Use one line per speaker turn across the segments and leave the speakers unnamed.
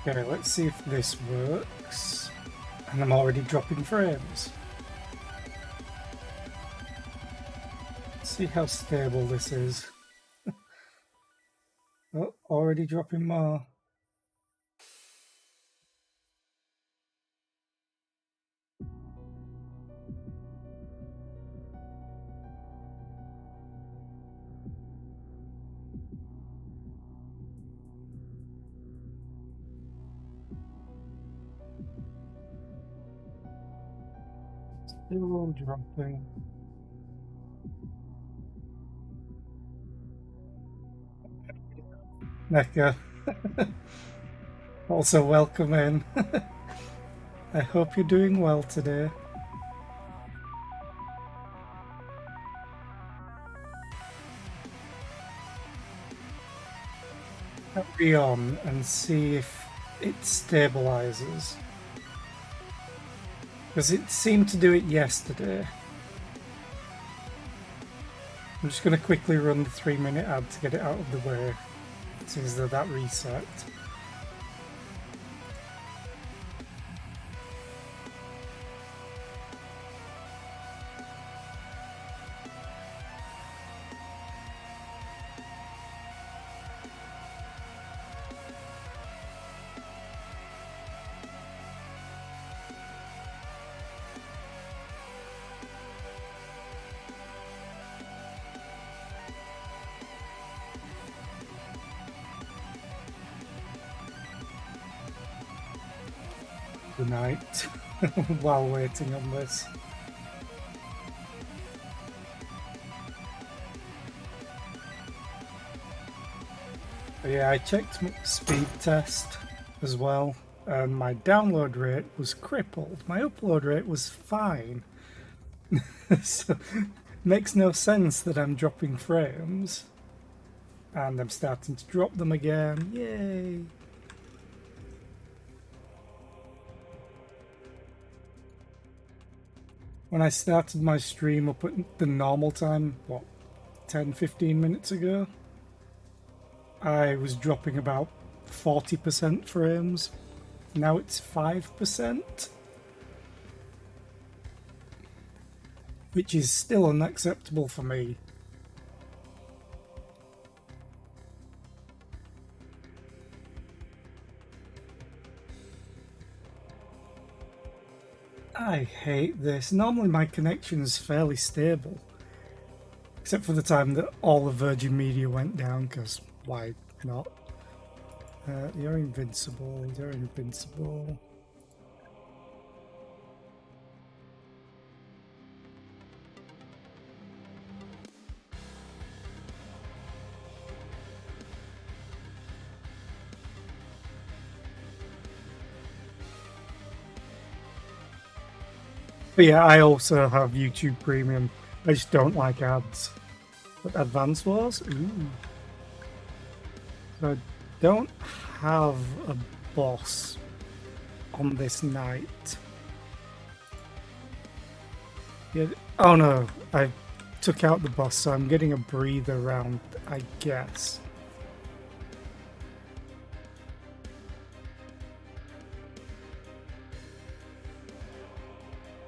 Okay, let's see if this works. And I'm already dropping frames. Let's see how stable this is. Oh, already dropping more. Still dropping. Necca. Also welcome in. I hope you're doing well today. Carry on and see if it stabilizes. Because it seemed to do it yesterday. I'm just going to quickly run the 3-minute ad to get it out of the way. Since that reset. The night while waiting on this. But yeah, I checked my speed test as well, and my download rate was crippled. My upload rate was fine. So makes no sense that I'm dropping frames. And I'm starting to drop them again. Yay! When I started my stream up at the normal time, what, 10-15 minutes ago, I was dropping about 40% frames. Now it's 5%, which is still unacceptable for me. I hate this. Normally my connection is fairly stable. Except for the time that all the Virgin Media went down, because why not? You're invincible, you're invincible. But yeah, I also have YouTube Premium. I just don't like ads. But Advance Wars? Ooh. So I don't have a boss on this night. Yeah. Oh no, I took out the boss, so I'm getting a breather round, I guess.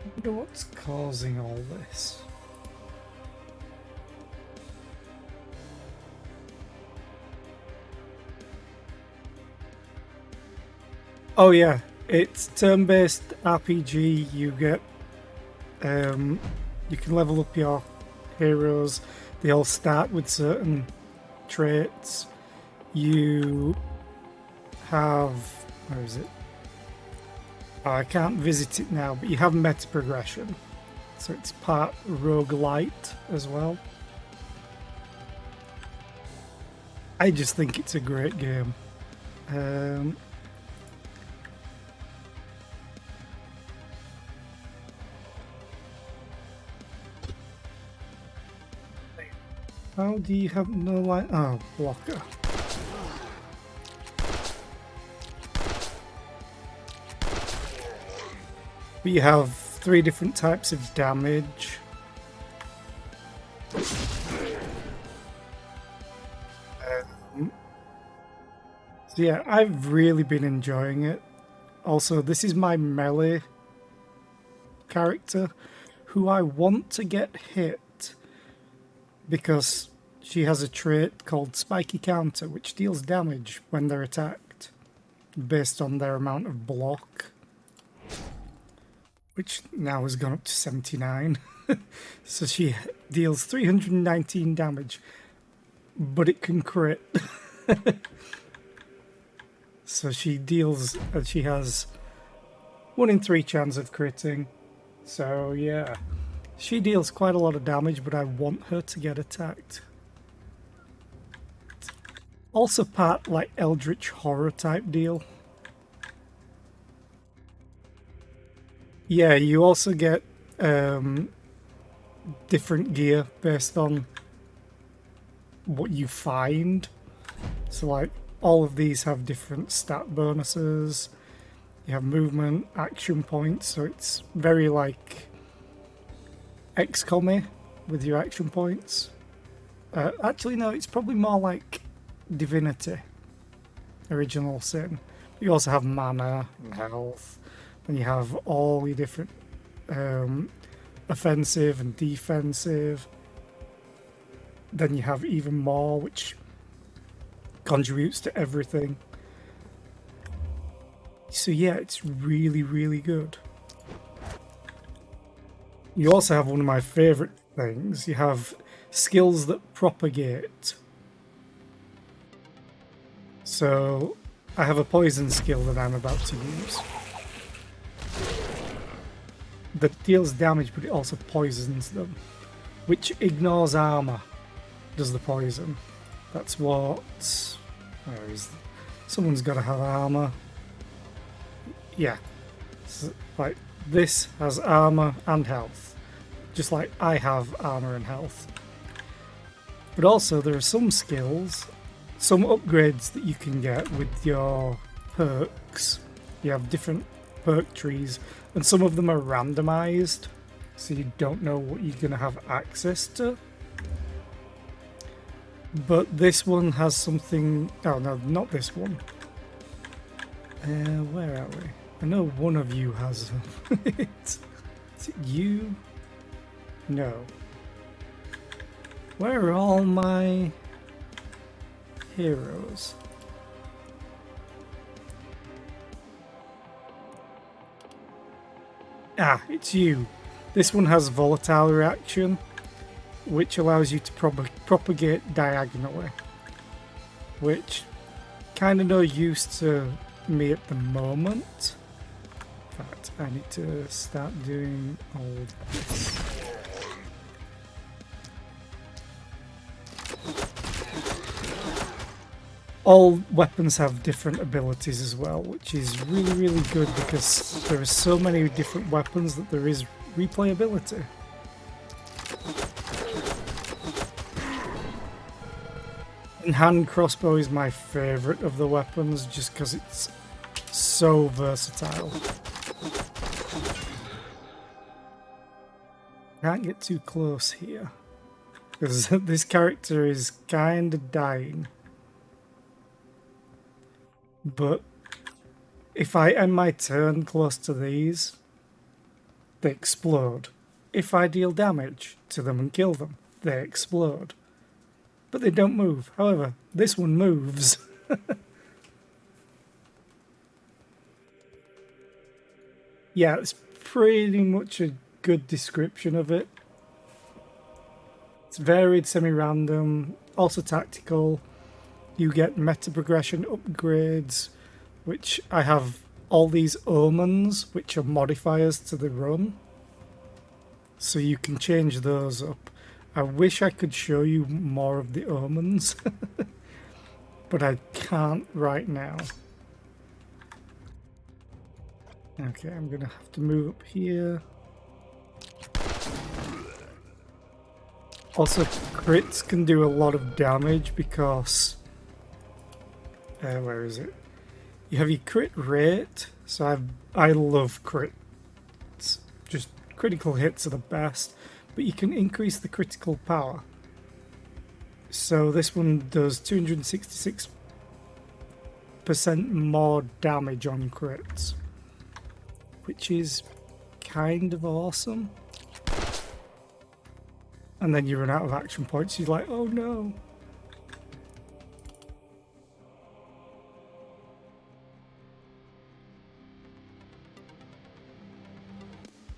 I wonder what's causing all this. Oh yeah, it's turn-based RPG. You get, you can level up your heroes. They all start with certain traits. You have, where is it? Oh, I can't visit it now, but you have meta progression. So it's part roguelite as well. I just think it's a great game. How do you have no light? Oh, blocker. We have 3 different types of damage. So yeah, I've really been enjoying it. Also, this is my melee character who I want to get hit because she has a trait called Spiky Counter, which deals damage when they're attacked based on their amount of block, which now has gone up to 79. So she deals 319 damage, but it can crit. So she deals, she has 1 in 3 chance of critting. So yeah, she deals quite a lot of damage, but I want her to get attacked. Also part like Eldritch Horror type deal. Yeah, you also get different gear based on what you find. So like all of these have different stat bonuses. You have movement, action points, so it's very like XCOM-y with your action points. Actually, no, it's probably more like Divinity, Original Sin. You also have mana and health. Then you have all your different offensive and defensive. Then you have even more, which contributes to everything. So yeah, it's really, really good. You also have one of my favourite things. You have skills that propagate. So I have a poison skill that I'm about to use that deals damage, but it also poisons them, which ignores armor. Does the poison? That's what. Where is? Someone's got to have armor. Yeah, so, like this has armor and health, just like I have armor and health. But also there are some skills, some upgrades that you can get with your perks. You have different perk trees, and some of them are randomized, so you don't know what you're going to have access to. But this one has something. Oh no, not this one. Where are we? I know one of you has it. Is it you? No. Where are all my heroes? Ah, it's you. This one has volatile reaction, which allows you to propagate diagonally, which kind of no use to me at the moment. In fact, I need to start doing all this. All weapons have different abilities as well, which is really, really good because there are so many different weapons that there is replayability. And hand crossbow is my favourite of the weapons just because it's so versatile. Can't get too close here because this character is kind of dying. But if I end my turn close to these, they explode. If I deal damage to them and kill them, they explode. But they don't move. However, this one moves. Yeah, it's pretty much a good description of it. It's varied, semi-random, also tactical. You get meta progression upgrades, which I have all these omens, which are modifiers to the run. So you can change those up. I wish I could show you more of the omens, but I can't right now. Okay, I'm gonna have to move up here. Also, crits can do a lot of damage because where is it? You have your crit rate. So I love crits. Just critical hits are the best, but you can increase the critical power. So this one does 266 5% more damage on crits, which is kind of awesome. And then you run out of action points, you're like, oh no.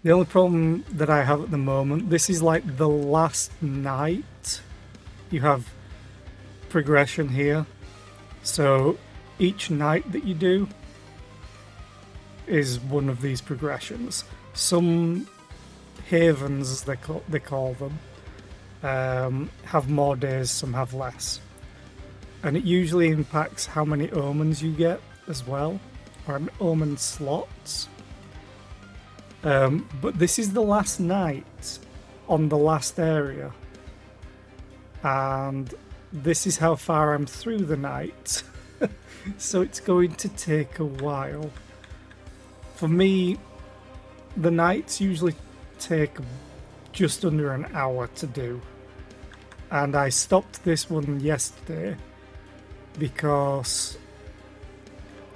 The only problem that I have at the moment, this is like the last night. You have progression here. So each night that you do is one of these progressions. Some havens, as they call them, have more days, some have less. And it usually impacts how many omens you get as well, or omen slots. But this is the last night on the last area, and this is how far I'm through the night. So it's going to take a while. For me, the nights usually take just under an hour to do, and I stopped this one yesterday because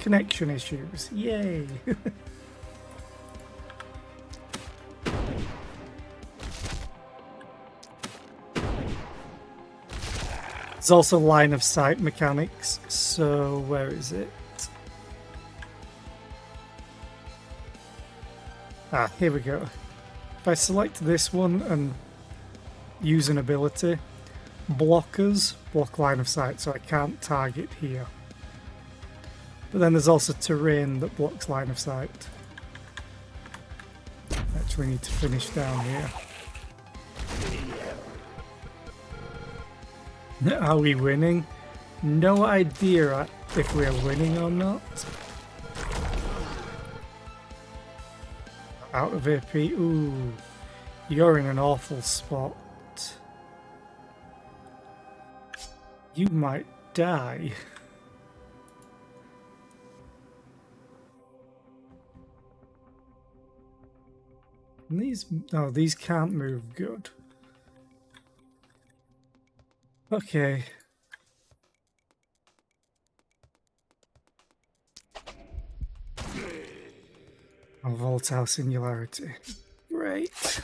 connection issues. Yay! There's also line of sight mechanics, so where is it? Ah, here we go. If I select this one and use an ability, blockers block line of sight, so I can't target here. But then there's also terrain that blocks line of sight. Actually need to finish down here. Are we winning? No idea if we're winning or not. Out of AP. Ooh, you're in an awful spot. You might die. And these can't move. Good. Okay. Oh, volatile singularity. Great.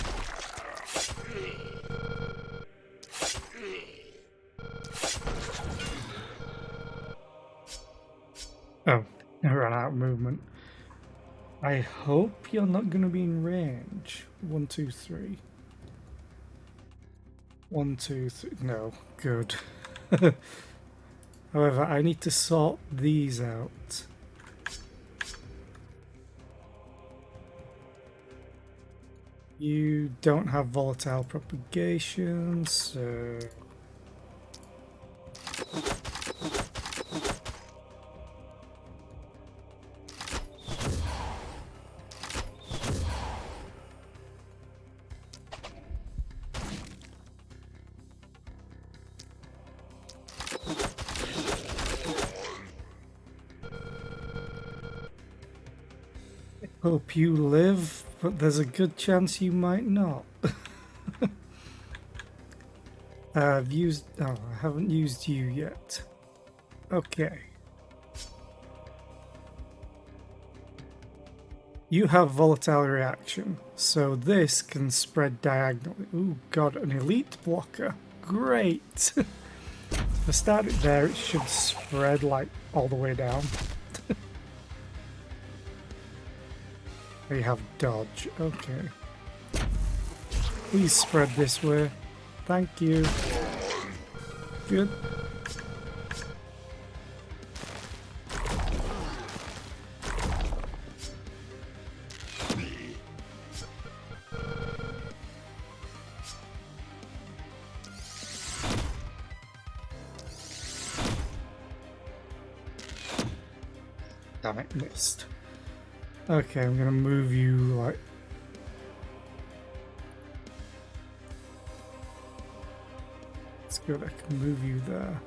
Oh, I ran out of movement. I hope you're not going to be in range. 1, 2, 3. 1, 2, 3. No, good. However, I need to sort these out. You don't have volatile propagation, so... Hope you live, but there's a good chance you might not. I've used... Oh, I haven't used you yet. Okay. You have volatile reaction, so this can spread diagonally. Ooh, god, an elite blocker. Great! If I start it there, it should spread like all the way down. We have dodge. Okay. Please spread this way. Thank you. Good. Damn it, missed. Okay, I'm gonna move you like... It's good, I can move you there.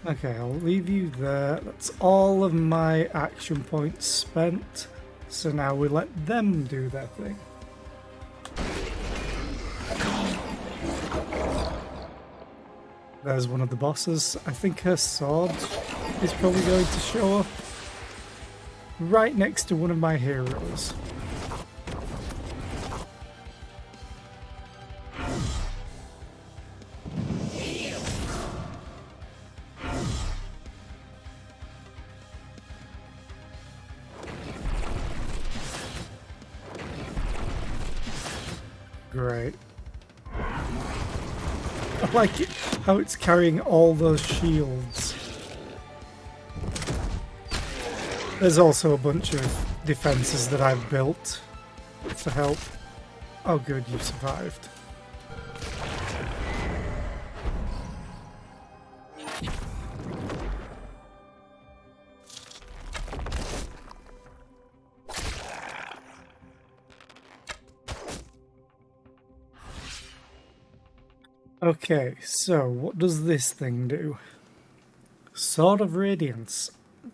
Okay, I'll leave you there. That's all of my action points spent. So now we let them do their thing. There's one of the bosses. I think her sword is probably going to show up right next to one of my heroes. Great. I like it, how it's carrying all those shields. There's also a bunch of defenses that I've built to help. Oh good, you survived. Okay, so what does this thing do? Sword of Radiance.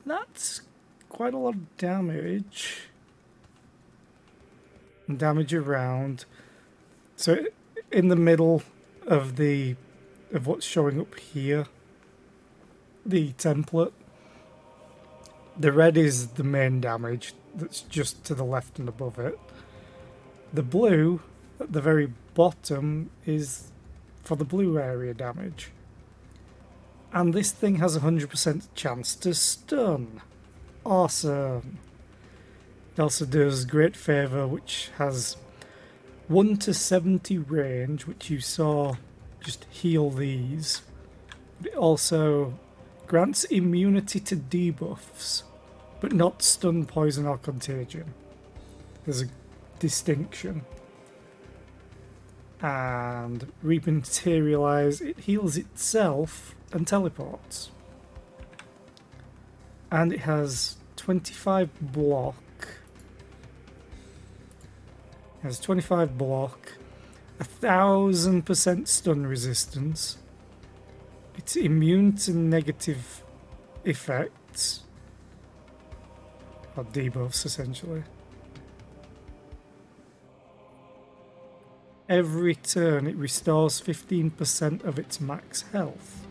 That's quite a lot of damage. Damage around. So in the middle of what's showing up here, the template, the red is the main damage that's just to the left and above it. The blue at the very bottom is for the blue area damage. And this thing has a 100% chance to stun. Awesome. It also does Great Favour, which has 1 to 70 range, which you saw just heal these. It also grants immunity to debuffs, but not stun, poison or contagion. There's a distinction. And Rematerialize, it heals itself and teleports. And it has 25 block. It has 25 block, 1000% stun resistance. It's immune to negative effects, or debuffs essentially. Every turn it restores 15% of its max health.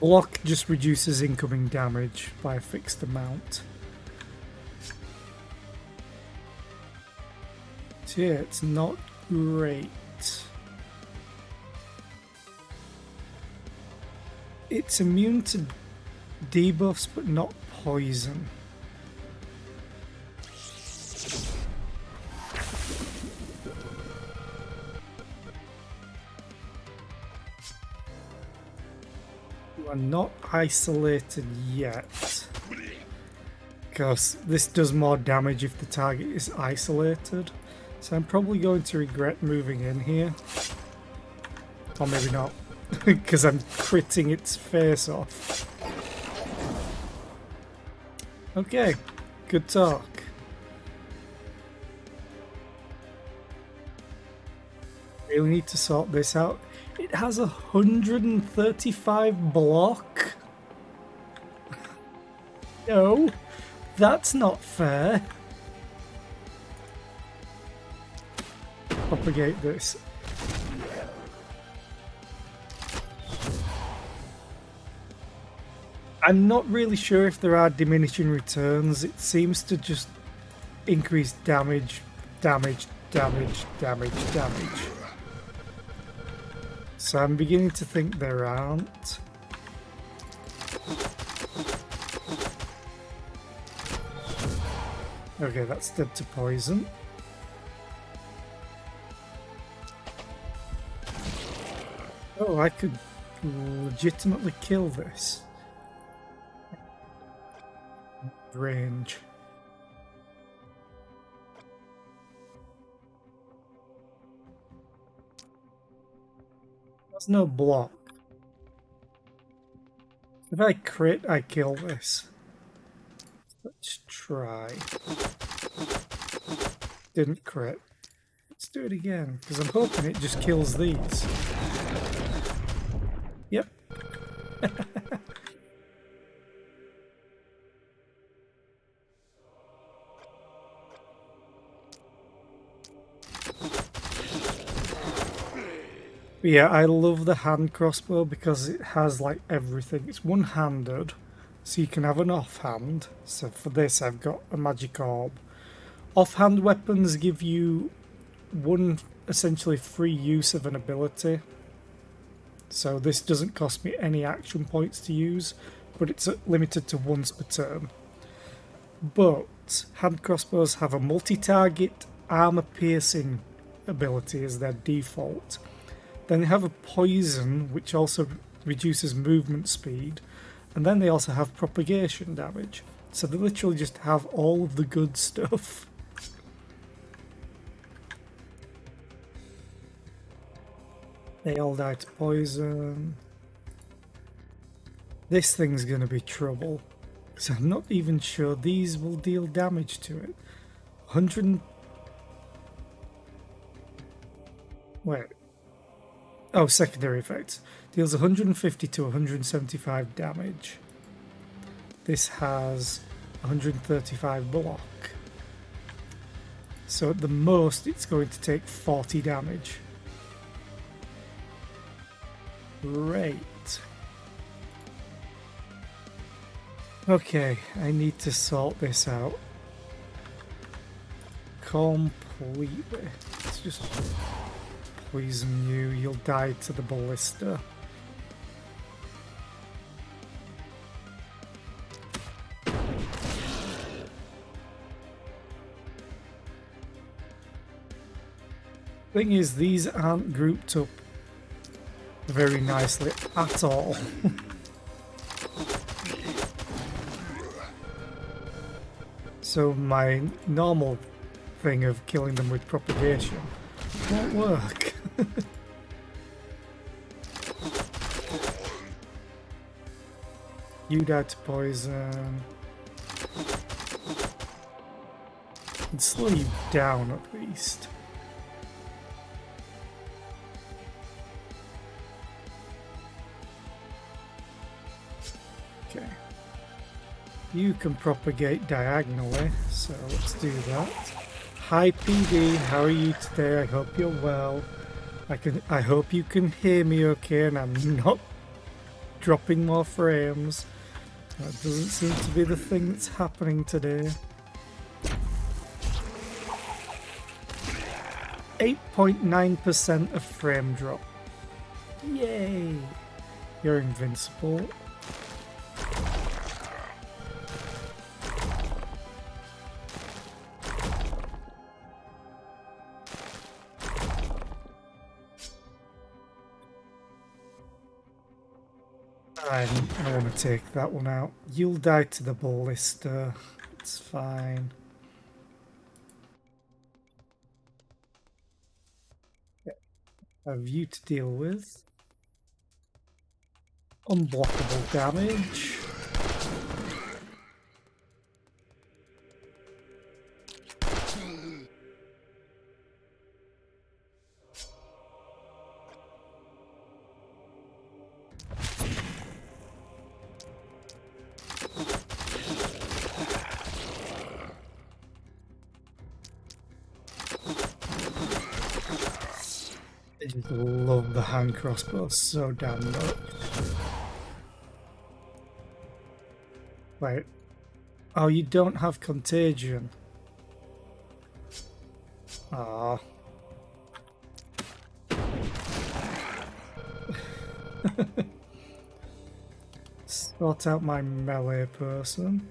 Block just reduces incoming damage by a fixed amount. So yeah, it's not great. It's immune to debuffs but not poison. You are not isolated yet, because this does more damage if the target is isolated. So I'm probably going to regret moving in here. Or maybe not, because I'm critting its face off. Okay, good talk. Really need to sort this out. It has 135 block. No, that's not fair. Propagate this. I'm not really sure if there are diminishing returns. It seems to just increase damage, damage, damage, damage, damage. So I'm beginning to think there aren't. Okay, that's dead to poison. Oh, I could legitimately kill this. Range. There's no block. If I crit, I kill this. Let's try. Didn't crit. Let's do it again, because I'm hoping it just kills these. Yep. But yeah, I love the hand crossbow because it has like everything. It's one-handed, so you can have an offhand. So for this, I've got a magic orb. Offhand weapons give you one essentially free use of an ability. So this doesn't cost me any action points to use, but it's limited to once per turn. But hand crossbows have a multi-target armor piercing ability as their default. Then they have a poison, which also reduces movement speed. And then they also have propagation damage. So they literally just have all of the good stuff. They all die to poison. This thing's going to be trouble. So I'm not even sure these will deal damage to it. 100... Wait. Oh, secondary effects. Deals 150 to 175 damage. This has 135 block. So at the most, it's going to take 40 damage. Great. Okay, I need to sort this out completely. Let's just poison you. You'll die to the ballista. Thing is, these aren't grouped up very nicely at all. So my normal thing of killing them with propagation won't work. You died to poison. It'd slow you down at least. Okay. You can propagate diagonally, so let's do that. Hi PD, how are you today? I hope you're well. I hope you can hear me okay and I'm not dropping more frames. That doesn't seem to be the thing that's happening today. 8.9% of frame drop. Yay! You're invincible. I want to take that one out. You'll die to the ballista. It's fine. Have you to deal with. Unblockable damage. I just love the hand crossbow so damn much. Wait. Oh, you don't have contagion. Ah. Sort out my melee person.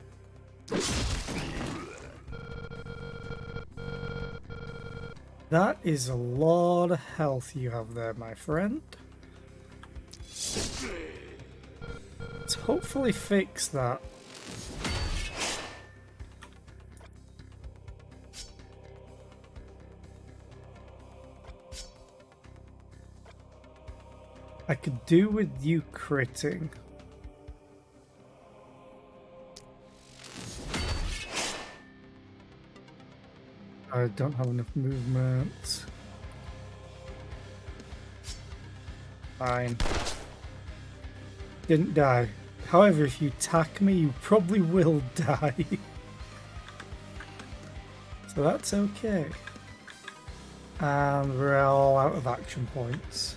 That is a lot of health you have there, my friend. Let's hopefully fix that. I could do with you critting. I don't have enough movement. Fine. Didn't die. However, if you attack me, you probably will die. So that's okay. And we're all out of action points.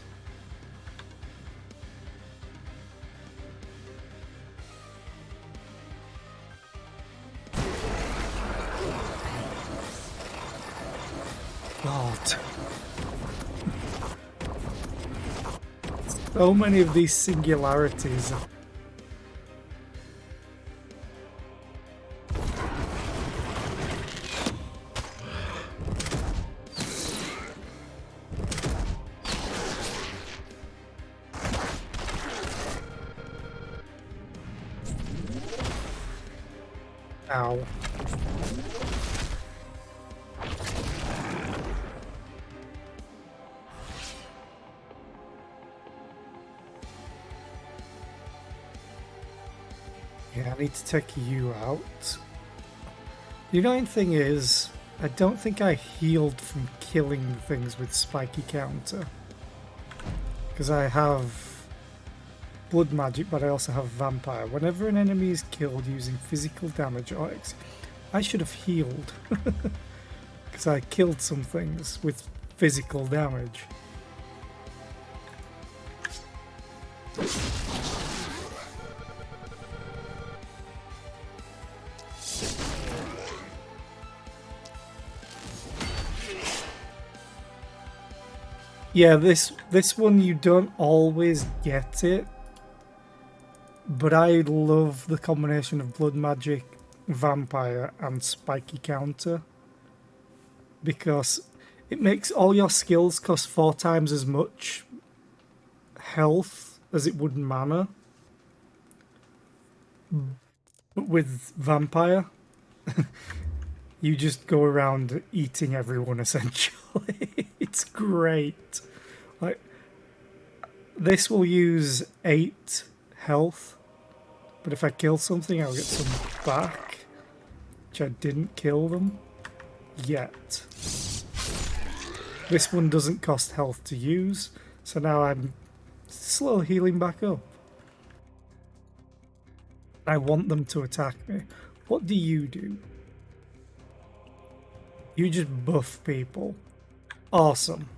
God. So many of these singularities. Ow. Yeah, I need to take you out. The annoying thing is, I don't think I healed from killing things with spiky counter. Because I have blood magic, but I also have vampire. Whenever an enemy is killed using physical damage or I should have healed. Because I killed some things with physical damage. Yeah, this one you don't always get it, but I love the combination of blood magic, vampire, and spiky counter because it makes all your skills cost 4 times as much health as it would mana. But with vampire, you just go around eating everyone essentially. It's great. Like this will use 8 health, but if I kill something, I'll get some back. Which I didn't kill them yet. This one doesn't cost health to use, so now I'm slow healing back up. I want them to attack me. What do? You just buff people. Awesome.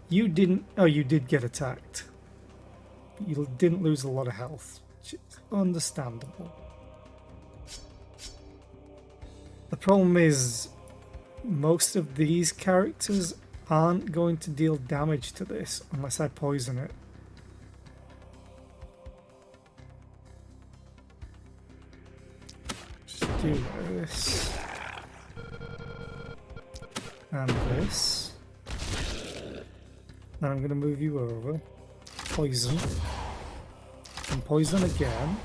You didn't... Oh, you did get attacked. But you didn't lose a lot of health. Which is understandable. The problem is... most of these characters aren't going to deal damage to this unless I poison it. Just do this. And this. Then I'm going to move you over. Poison. And poison again.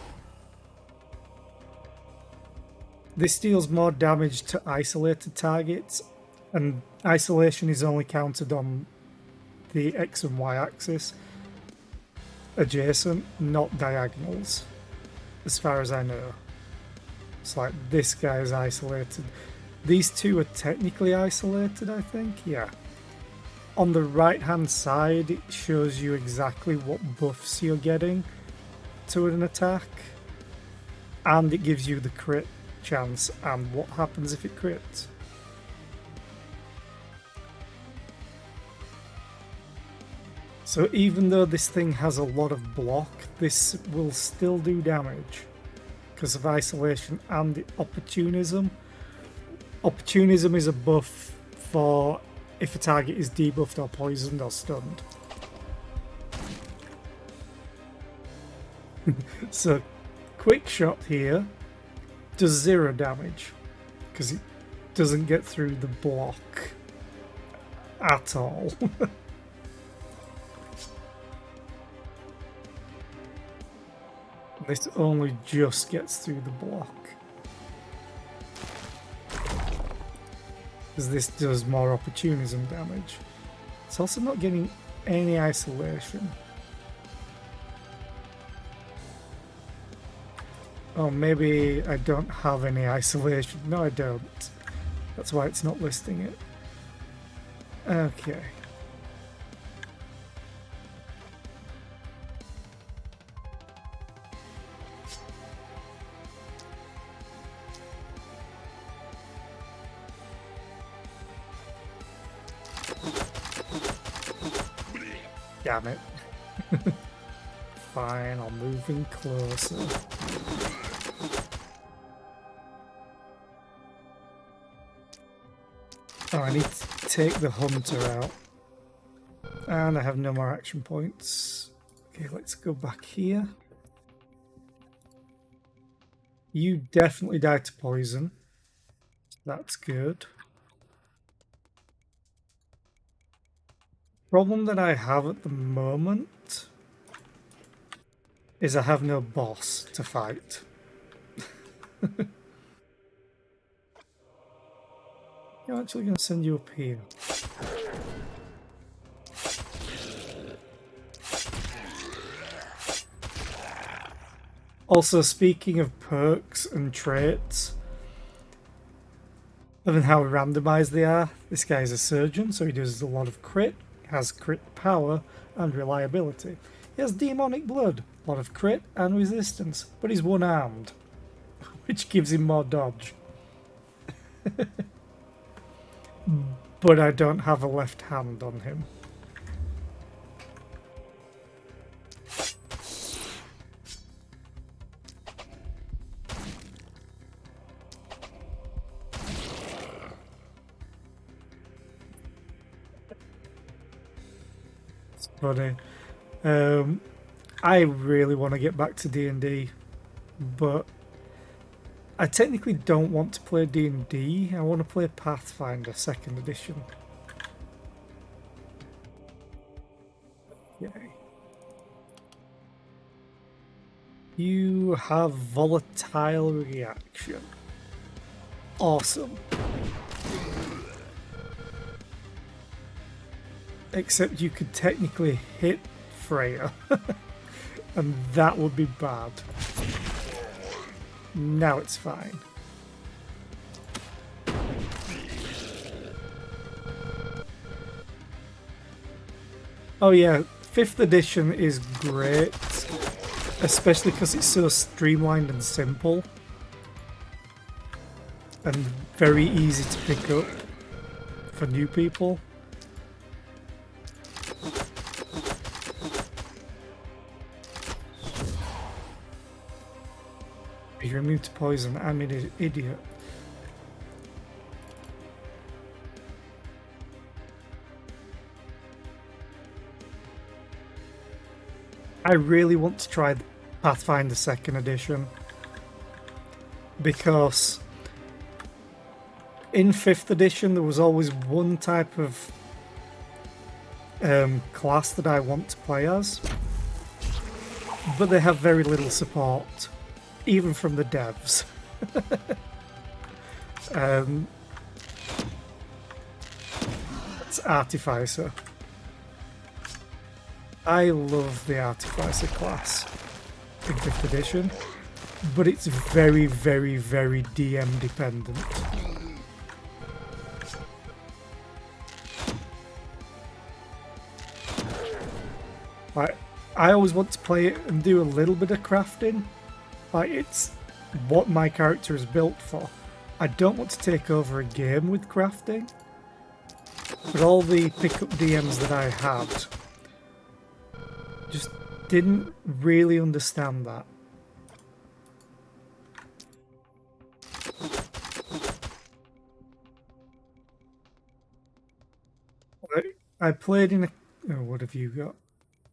This deals more damage to isolated targets, and isolation is only counted on the X and Y axis. Adjacent, not diagonals, as far as I know. It's like this guy is isolated. These two are technically isolated, I think. Yeah. On the right hand side, it shows you exactly what buffs you're getting to an attack, and it gives you the crit chance and what happens if it crits. So even though this thing has a lot of block, this will still do damage because of isolation and the opportunism. Opportunism is a buff for if a target is debuffed or poisoned or stunned. So quick shot here does 0 damage because it doesn't get through the block at all. This only just gets through the block. Because this does more opportunism damage. It's also not getting any isolation. Oh, maybe I don't have any isolation. No, I don't. That's why it's not listing it. Okay. Damn it. Fine, I'll move in closer. Oh, I need to take the hunter out. And I have no more action points. Okay, let's go back here. You definitely died to poison. That's good. Problem that I have at the moment is I have no boss to fight. I'm actually going to send you up here. Also, speaking of perks and traits, and how randomized they are, this guy is a surgeon, so he does a lot of crit, has crit power and reliability. He has demonic blood, a lot of crit and resistance, but he's one-armed, which gives him more dodge. But I don't have a left hand on him. It's funny. I really want to get back to D&D, but I technically don't want to play D&D. I want to play Pathfinder 2nd edition. Yay. You have volatile reaction. Awesome. Except you could technically hit Freya. And that would be bad. Now it's fine. Oh yeah, 5th edition is great. Especially because it's so streamlined and simple. And very easy to pick up for new people. You're immune to poison. I'm an idiot. I really want to try Pathfinder 2nd edition because in 5th edition there was always one type of class that I want to play as, but they have very little support, even from the devs. It's Artificer. I love the Artificer class in 5th edition, but it's very, very, very DM dependent. Like, I always want to play it and do a little bit of crafting. Like, it's what my character is built for. I don't want to take over a game with crafting, but all the pickup DMs that I had just didn't really understand that. I played in a... Oh, what have you got?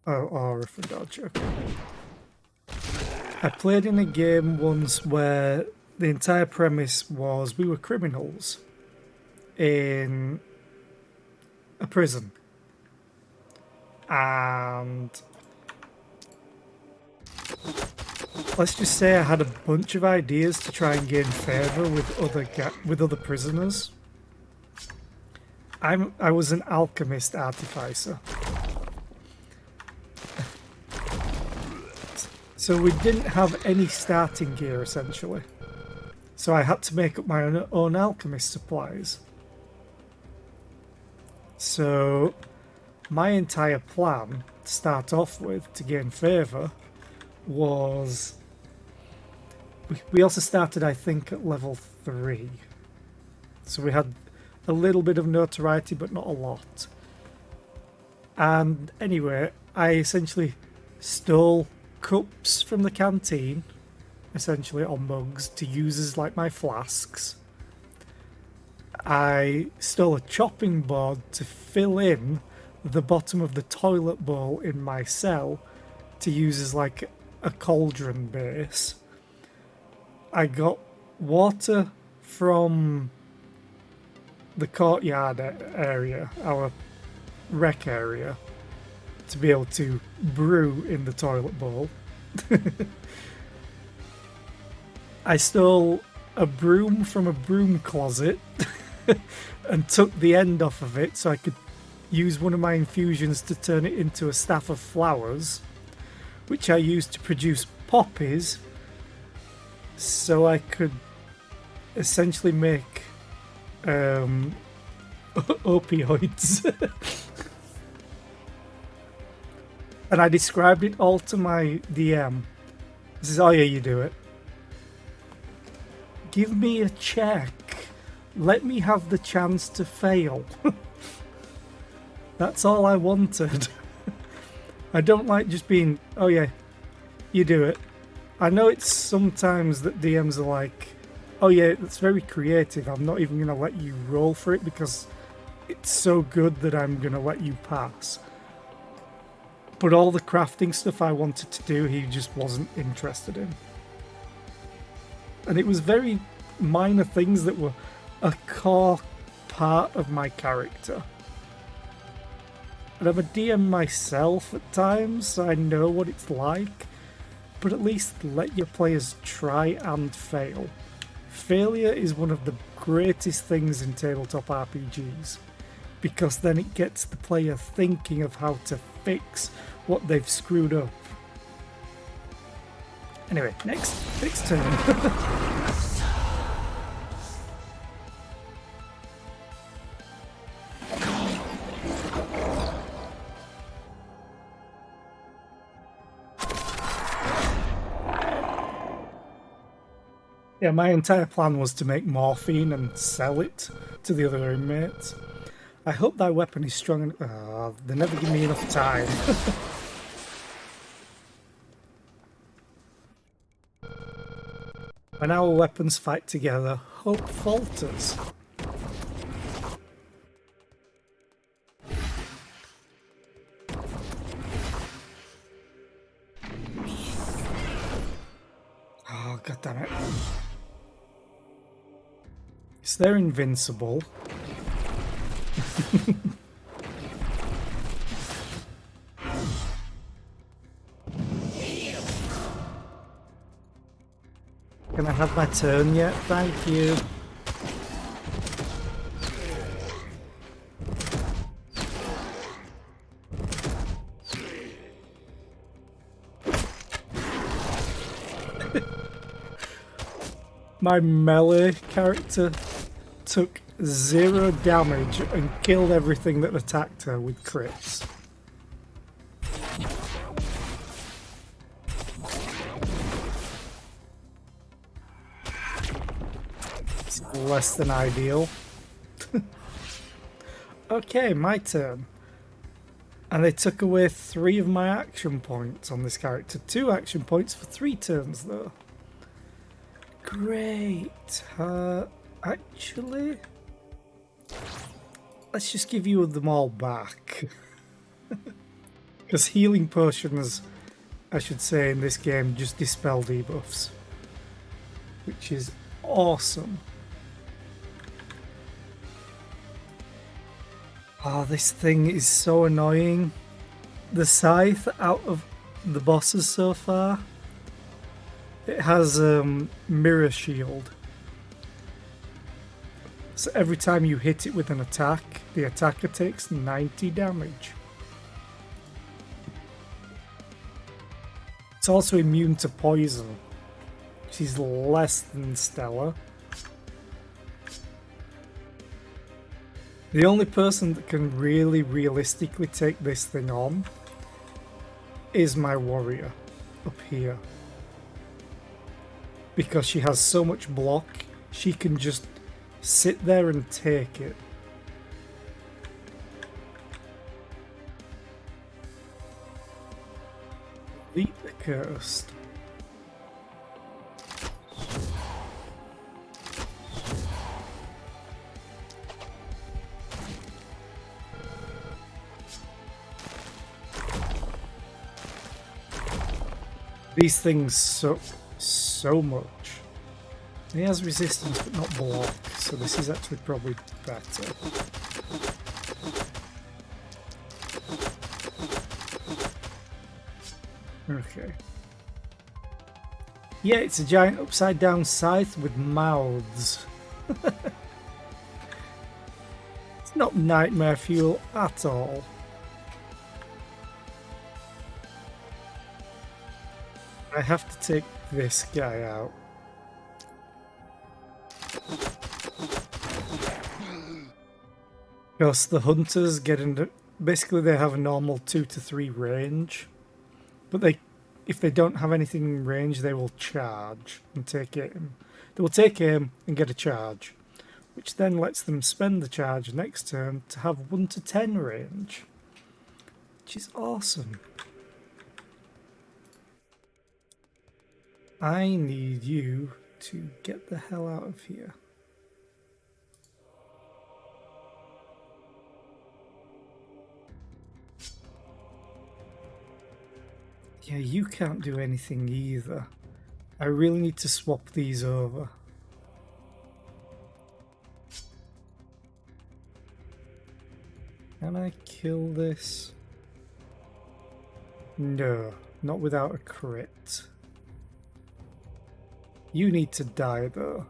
Oh, aura for dodge, okay. I played in a game once where the entire premise was we were criminals in a prison. And let's just say I had a bunch of ideas to try and gain favour with other prisoners. I was an alchemist artificer. So we didn't have any starting gear essentially. So I had to make up my own alchemist supplies. So my entire plan to start off with to gain favour was... We also started, I think, at level 3. So we had a little bit of notoriety, but not a lot. And anyway, I essentially stole cups from the canteen, essentially, or mugs, to use as like my flasks. I stole a chopping board to fill in the bottom of the toilet bowl in my cell to use as like a cauldron base. I got water from the courtyard area, our rec area, to be able to brew in the toilet bowl. I stole a broom from a broom closet and took the end off of it so I could use one of my infusions to turn it into a staff of flowers, which I used to produce poppies so I could essentially make opioids. And I described it all to my DM. This is, oh yeah, you do it. Give me a check. Let me have the chance to fail. That's all I wanted. I don't like just being, oh yeah, you do it. I know it's sometimes that DMs are like, oh yeah, it's very creative. I'm not even going to let you roll for it because it's so good that I'm going to let you pass. But all the crafting stuff I wanted to do, he just wasn't interested in. And it was very minor things that were a core part of my character. And I'm a DM myself at times, so I know what it's like. But at least let your players try and fail. Failure is one of the greatest things in tabletop RPGs, because then it gets the player thinking of how to fix what they've screwed up. Anyway, next turn. Yeah, my entire plan was to make morphine and sell it to the other inmates. I hope thy weapon is strong enough. Oh, they never give me enough time. When our weapons fight together, hope falters. Oh, god damn it. So they're invincible. Can I have my turn yet? Thank you. My melee character took 0 damage and killed everything that attacked her with crits. It's less than ideal. Okay, my turn. And they took away 3 of my action points on this character. 2 action points for 3 turns though. Great. Actually, let's just give you them all back. Because healing potions, I should say, in this game just dispel debuffs, which is awesome. Oh, this thing is so annoying. The scythe out of the bosses so far, it has mirror shield. So every time you hit it with an attack, the attacker takes 90 damage. It's also immune to poison, which is less than stellar. The only person that can really realistically take this thing on is my warrior up here. Because she has so much block, she can just sit there and take it. Delete the cursed. These things suck so much. He has resistance but not block, so this is actually probably better. Okay. Yeah, it's a giant upside down scythe with mouths. It's not nightmare fuel at all. I have to take this guy out. Because the hunters get into... Basically they have a normal 2 to 3 range. But if they don't have anything in range, they will charge and take aim. They will take aim and get a charge, which then lets them spend the charge next turn to have 1 to 10 range. Which is awesome. I need you to get the hell out of here. Yeah, you can't do anything either. I really need to swap these over. Can I kill this? No, not without a crit. You need to die though.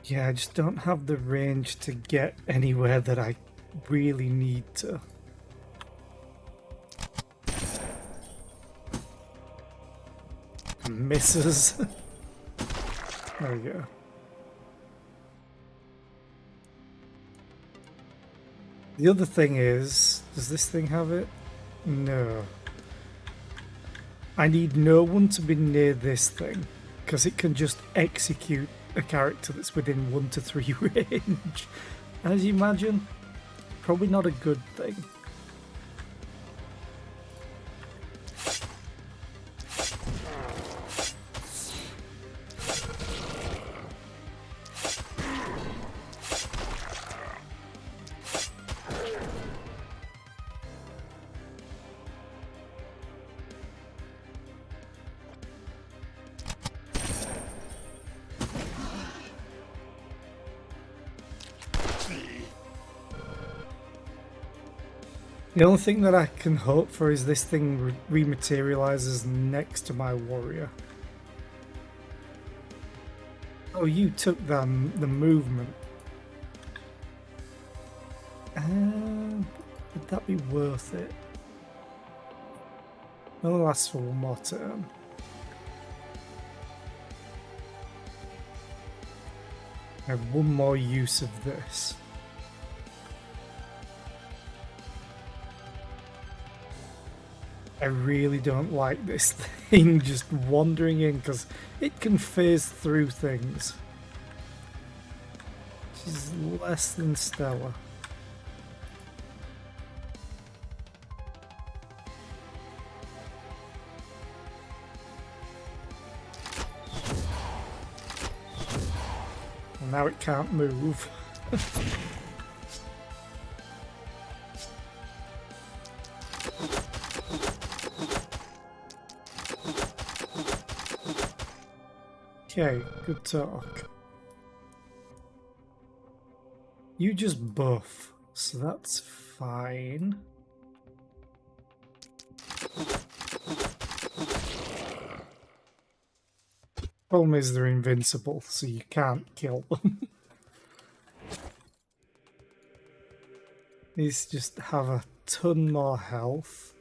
Yeah, I just don't have the range to get anywhere that I really need to. Misses. There we go. The other thing is, does this thing have it? No. I need no one to be near this thing, because it can just execute a character that's within 1 to 3 range. As you imagine, probably not a good thing. The only thing that I can hope for is this thing rematerializes next to my warrior. Oh, you took the movement. Would that be worth it? It'll last for one more turn. I have one more use of this. I really don't like this thing just wandering in because it can phase through things. Which is less than stellar. And now it can't move. Okay, good talk. You just buff, so that's fine. Problem is they're invincible, so you can't kill them. These just have a ton more health.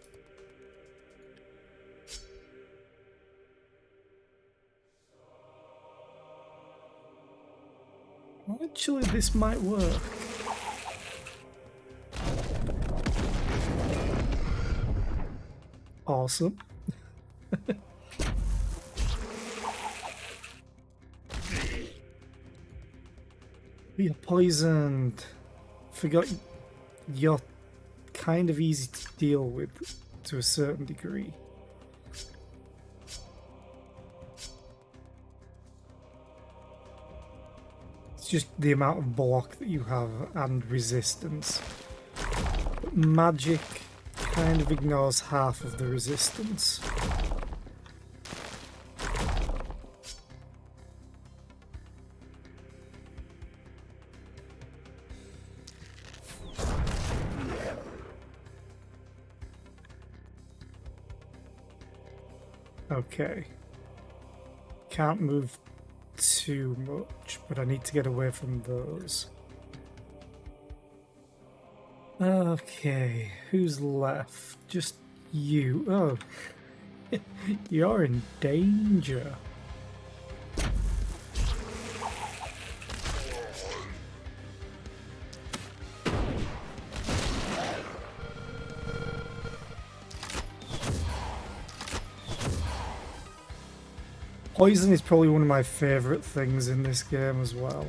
Actually, this might work. Awesome. You're poisoned. Forgot you're kind of easy to deal with to a certain degree. It's just the amount of block that you have and resistance. But magic kind of ignores half of the resistance. Okay. Can't move too much, but I need to get away from those. Okay, who's left? Just you. Oh, you're in danger. Poison is probably one of my favourite things in this game as well.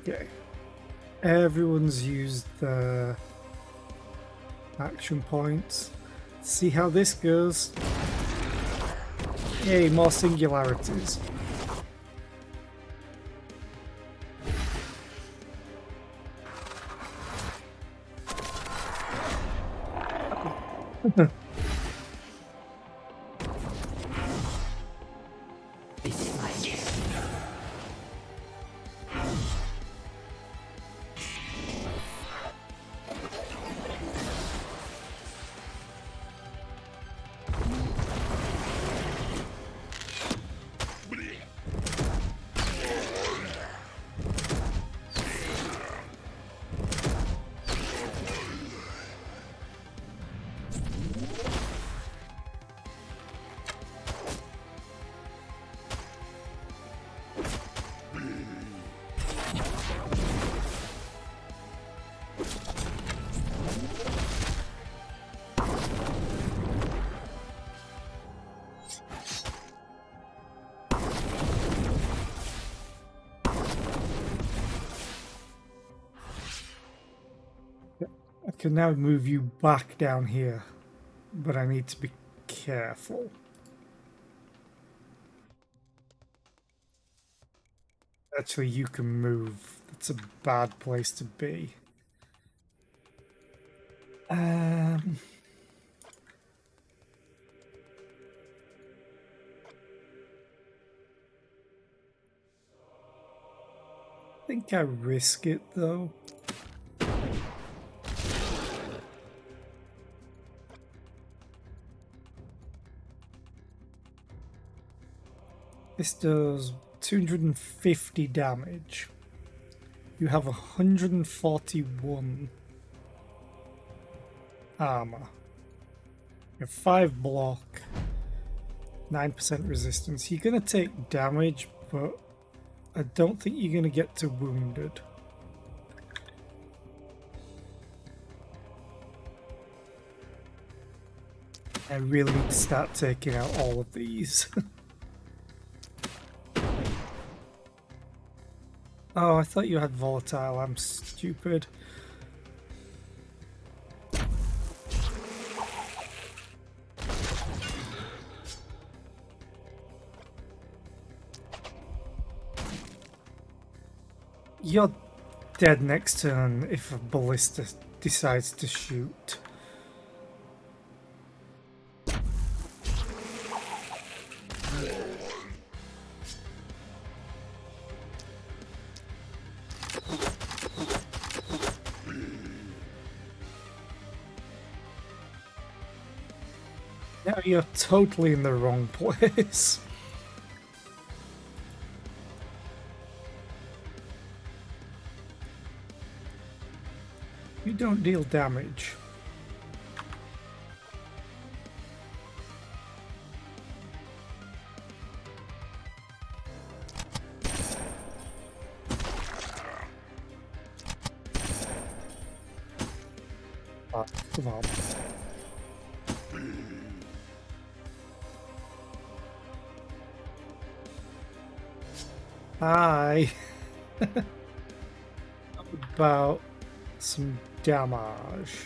Okay. Everyone's used their action points. See how this goes. Yay, more singularities. I can now move you back down here, but I need to be careful. Actually, you can move. That's a bad place to be. I think I risk it though. This does 250 damage. You have 141 armor. You have 5 block, 9% resistance. You're gonna take damage, but I don't think you're gonna get to wounded. I really need to start taking out all of these. Oh, I thought you had volatile. I'm stupid. You're dead next turn if a ballista decides to shoot. Now you're totally in the wrong place. You don't deal damage. Oh, come on. Hi. About some damage.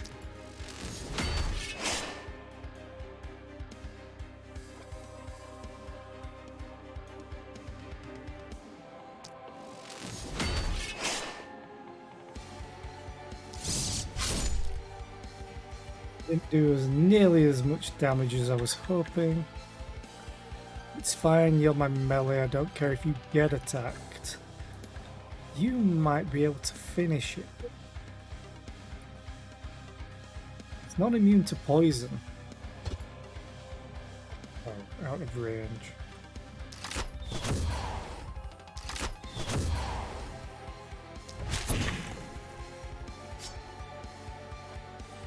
Didn't do nearly as much damage as I was hoping. It's fine, you're my melee, I don't care if you get attacked. You might be able to finish it. It's not immune to poison. Oh, out of range.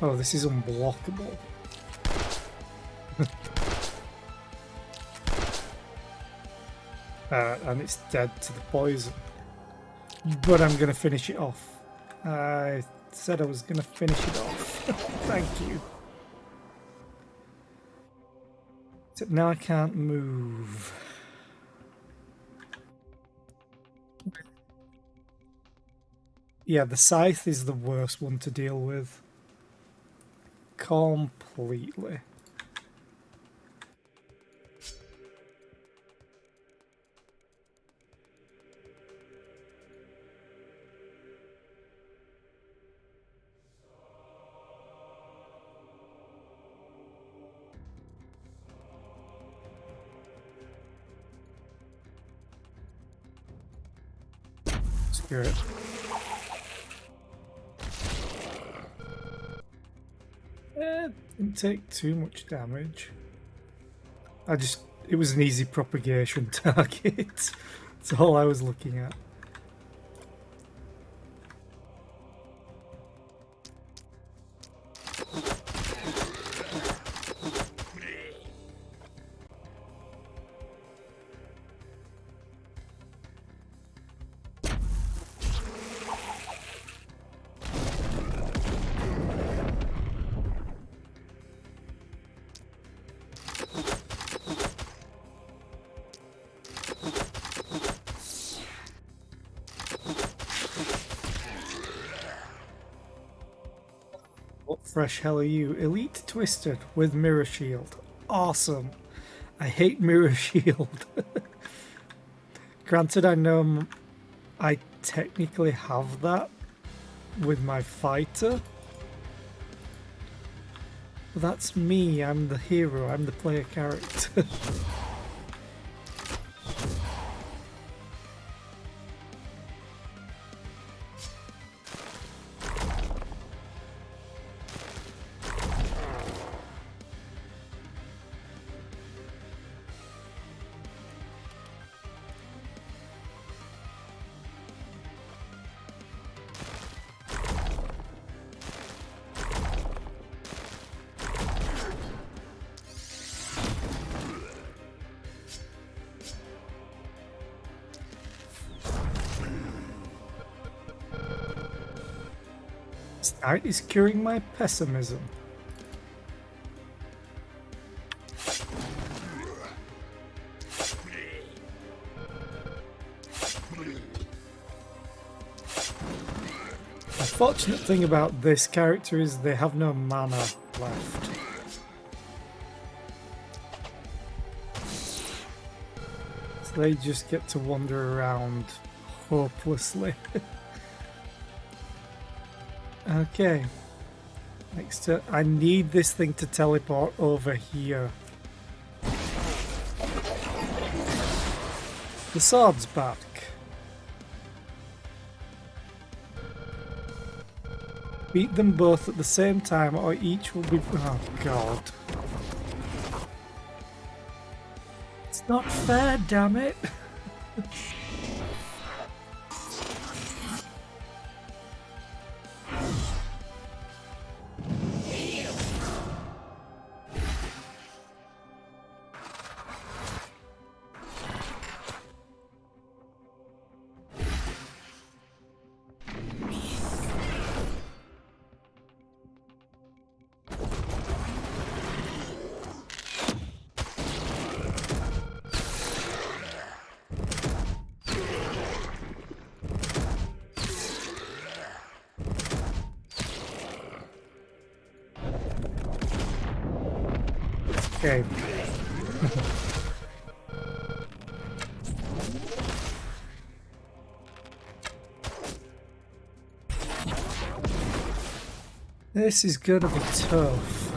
Oh, this is unblockable. And it's dead to the poison. But I'm going to finish it off. I said I was going to finish it off. Thank you. Except now I can't move. Yeah, the scythe is the worst one to deal with. Completely. Screw it. Didn't take too much damage. It was an easy propagation target. That's all I was looking at. What fresh hell are you? Elite Twisted with Mirror Shield. Awesome. I hate Mirror Shield. Granted, I know I technically have that with my fighter. But that's me. I'm the hero. I'm the player character. Art is curing my pessimism. The fortunate thing about this character is they have no mana left. So they just get to wander around hopelessly. Okay. Next I need this thing to teleport over here. The sword's back. Beat them both at the same time or each will be... Oh god. It's not fair, damn it. Okay. This is gonna be tough.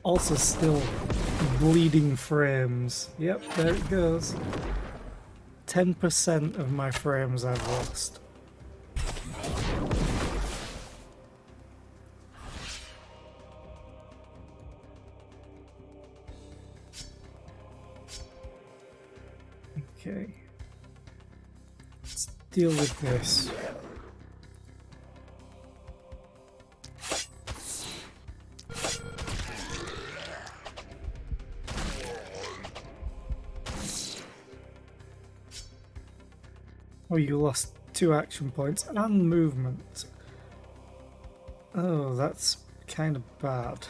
Also still bleeding frames. Yep, there it goes. 10% of my frames I've lost. Okay. Let's deal with this. Oh, you lost 2 action points and movement. Oh, that's kind of bad.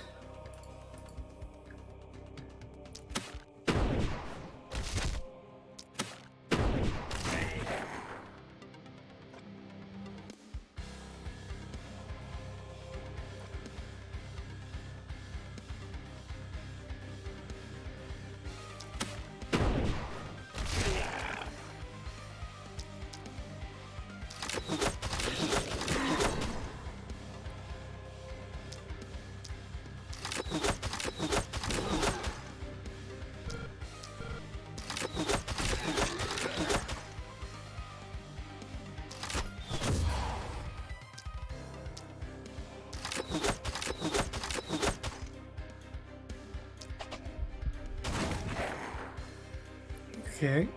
Okay.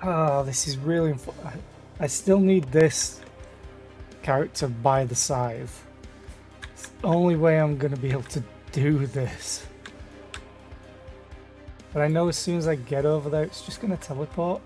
Ah, this is really I still need this character by the scythe. It's the only way I'm gonna be able to do this. But I know as soon as I get over there, it's just gonna teleport.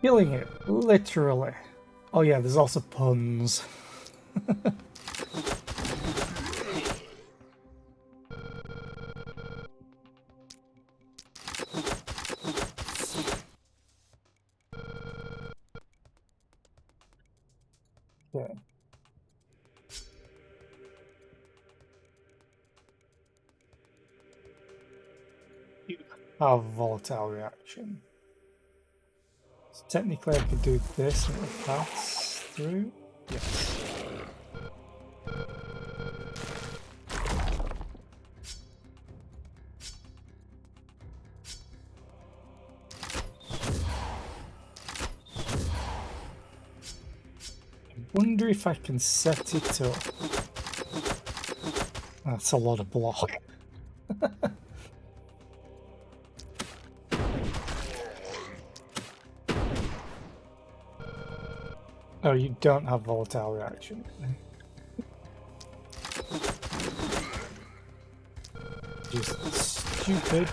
Killing it, literally. Oh yeah, there's also puns. Okay. Have volatile reaction. So technically I could do this and it would pass through. Yes. I wonder if I can set it up. That's a lot of block. Oh, you don't have volatile reaction. Just stupid.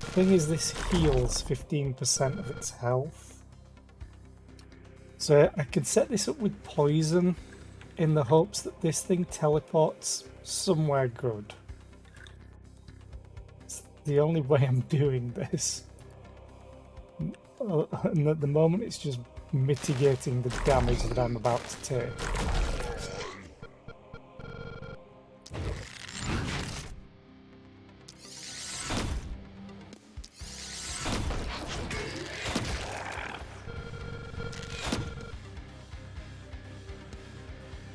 Thing is, this heals 15% of its health. So I could set this up with poison in the hopes that this thing teleports somewhere good. It's the only way I'm doing this. And at the moment it's just mitigating the damage that I'm about to take.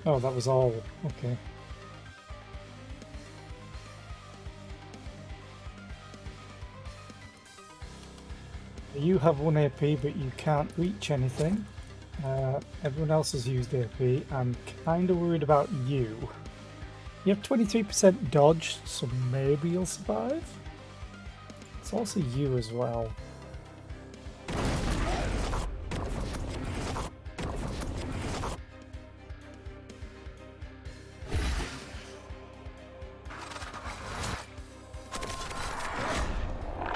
Oh, that was all. Okay. You have 1 AP, but you can't reach anything. Everyone else has used AP. I'm kind of worried about you. You have 23% dodge, so maybe you'll survive. It's also you as well.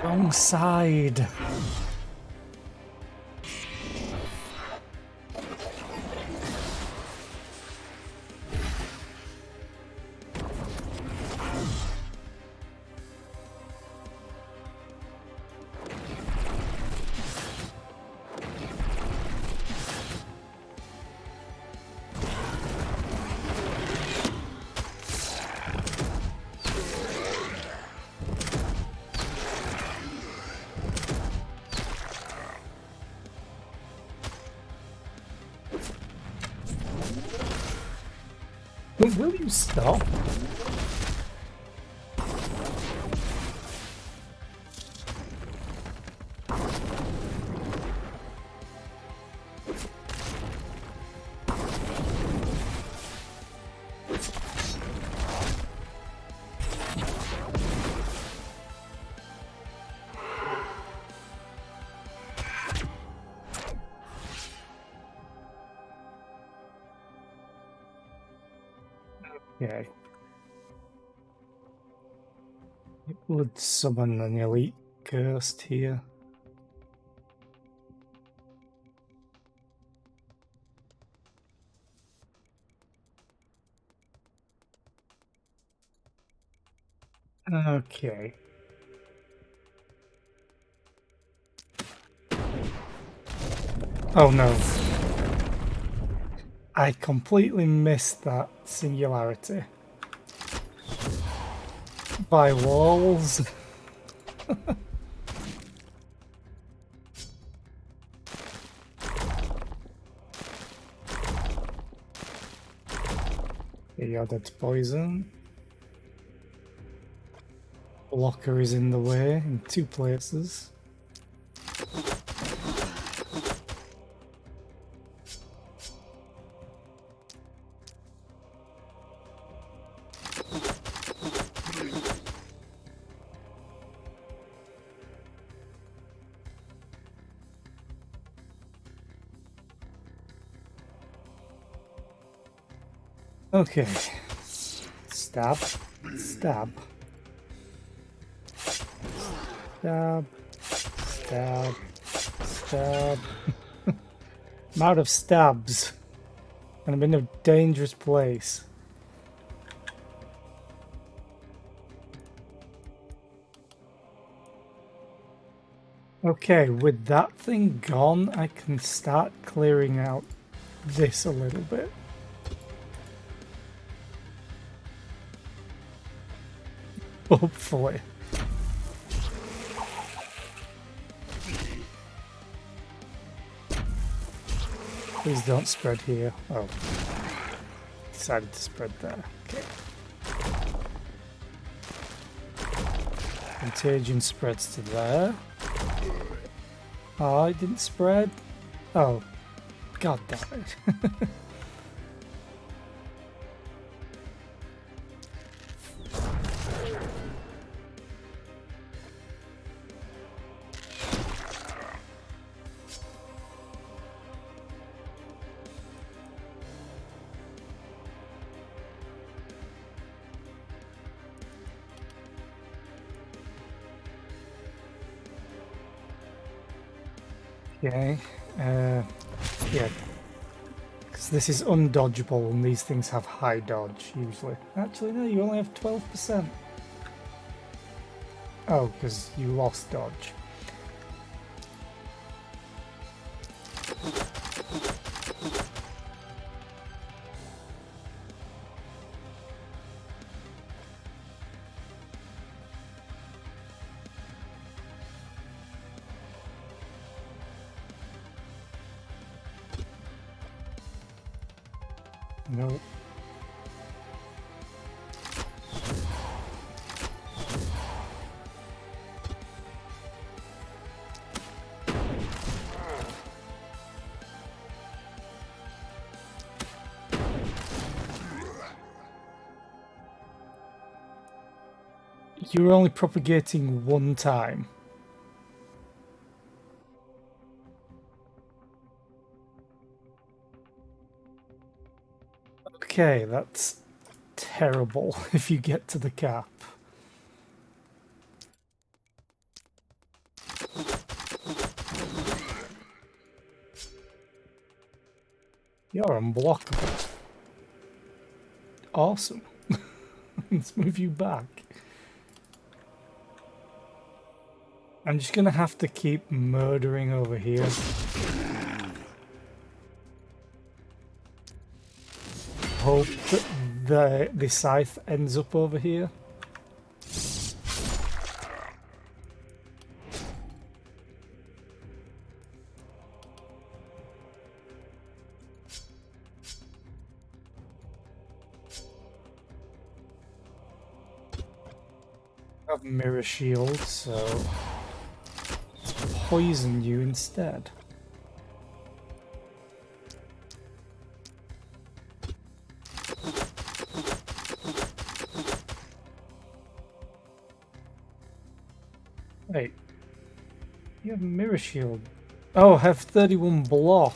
Wrong side. Will you stop? Okay. It would summon an elite cursed here. Okay. Oh no. I completely missed that singularity. By walls. Yeah, that's poison. Blocker is in the way in 2 places. Okay. Stab. Stab. Stab. Stab. Stab. I'm out of stabs. And I'm in a dangerous place. Okay, with that thing gone, I can start clearing out this a little bit. Hopefully. Please don't spread here. Oh. Decided to spread there. Okay. Contagion spreads to there. Oh, it didn't spread. Oh. God damn it. Okay, yeah, because this is undodgeable and these things have high dodge usually. Actually, no, you only have 12%. Oh, because you lost dodge. Nope. You're only propagating one time. Okay, that's terrible if you get to the cap. You're unblockable. Awesome. Let's move you back. I'm just gonna have to keep murdering over here. Hope that the scythe ends up over here. I have mirror shield, so let's poison you instead. Wait, you have mirror shield. Oh, I have 31 block.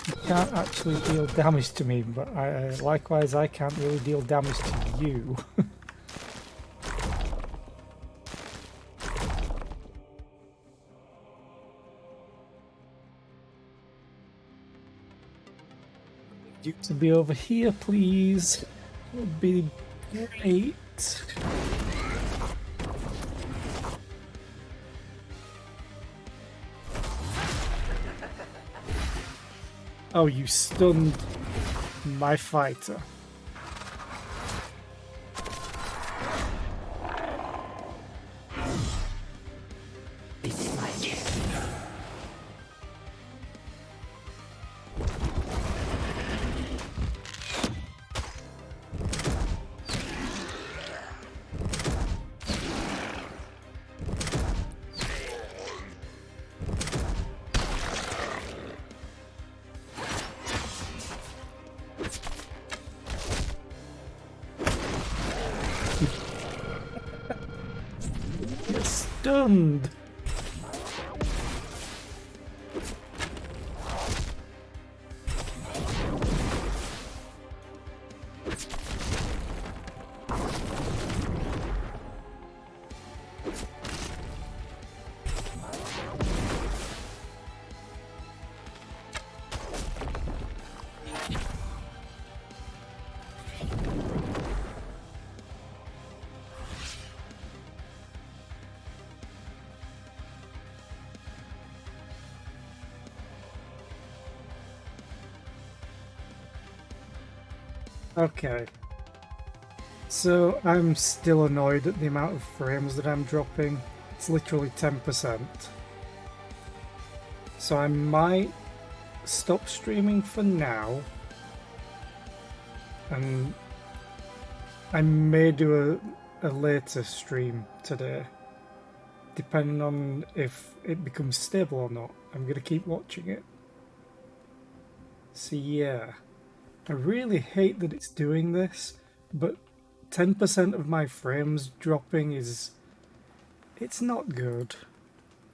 You can't actually deal damage to me, but likewise I can't really deal damage to you. You to be over here, please. That would be great. Oh, you stunned my fighter. You're stunned. Okay. So I'm still annoyed at the amount of frames that I'm dropping. It's literally 10%. So I might stop streaming for now. And I may do a later stream today. Depending on if it becomes stable or not. I'm going to keep watching it. So yeah. I really hate that it's doing this, but 10% of my frames dropping is... it's not good.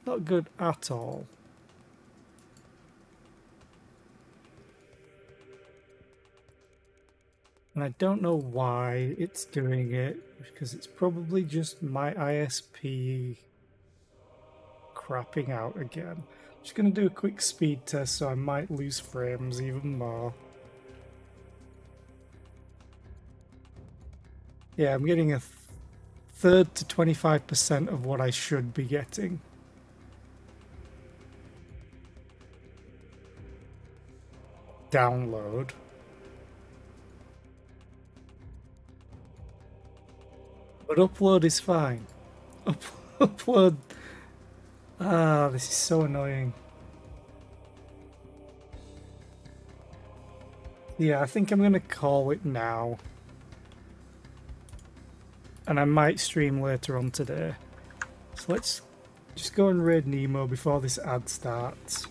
Not good at all. And I don't know why it's doing it, because it's probably just my ISP crapping out again. I'm just going to do a quick speed test, so I might lose frames even more. Yeah, I'm getting a third to 25% of what I should be getting. Download. But upload is fine. Upload... ah, this is so annoying. Yeah, I think I'm gonna call it now. And I might stream later on today. So let's just go and raid Nemo before this ad starts.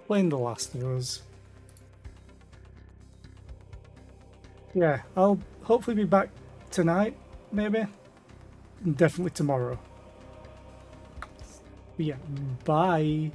Playing The Last of Us. Yeah, I'll hopefully be back tonight, maybe. And definitely tomorrow. But yeah, bye.